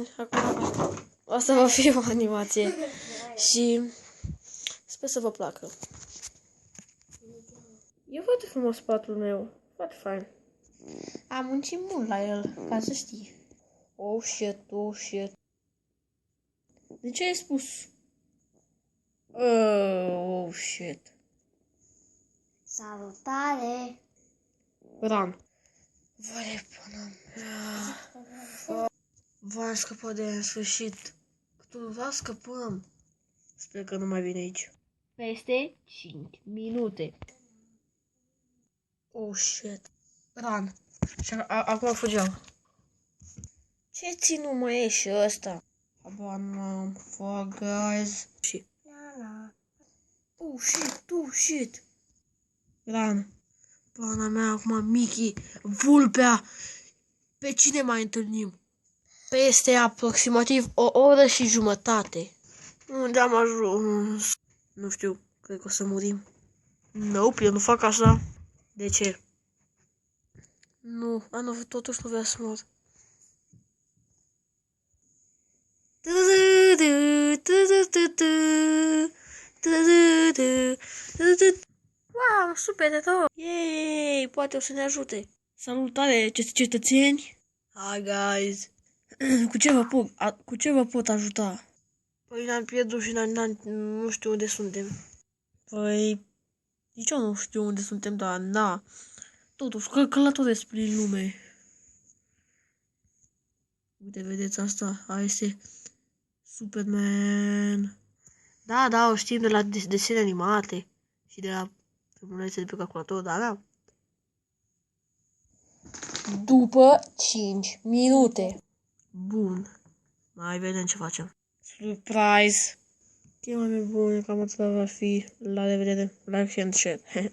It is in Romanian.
prieteni, acum asta va fi o animație și sper să vă placă. E foarte frumos patul meu, foarte fain. Am muncit mult la el, ca să știi. Oh shit, oh shit. De ce ai spus? Oh shit. Salutare! Run. Vai, până mea. Vai, am scăpat de ea în sfârșit. Câteva scăpăm. Sper că nu mai vine aici. Peste 5 minute. Oh shit. Run. Și acum fugeam. Ce țin nu mai e și ăsta? Aba n-am. Fuck, guys. Și... Oh shit, oh shit. Run. Pana mea, acum Mickey, vulpea. Pe cine mai întâlnim? Peste aproximativ o oră și jumătate. Unde am ajuns? Nu știu, cred că o să murim. Nope, eu nu fac așa. De ce? Nu, totuși nu vreau să mor. Wow, super de tot! Yay, poate o să ne ajute. Salutare, cetățeni! Hi, guys! Cu ce vă pot ajuta? Păi ne-am pierdut și nu știu unde suntem. Păi, nici eu nu știu unde suntem, dar na. Totuși, călătoresc prin lume. Uite, vedeți asta? Aia este Superman. Da, o știm de la desene animate și de la filmulețe de pe calculator, da. După 5 minute. Bun. Mai vedem ce facem. Surprise! Chema mea bună, cam atât va fi. La revedere. Like and share.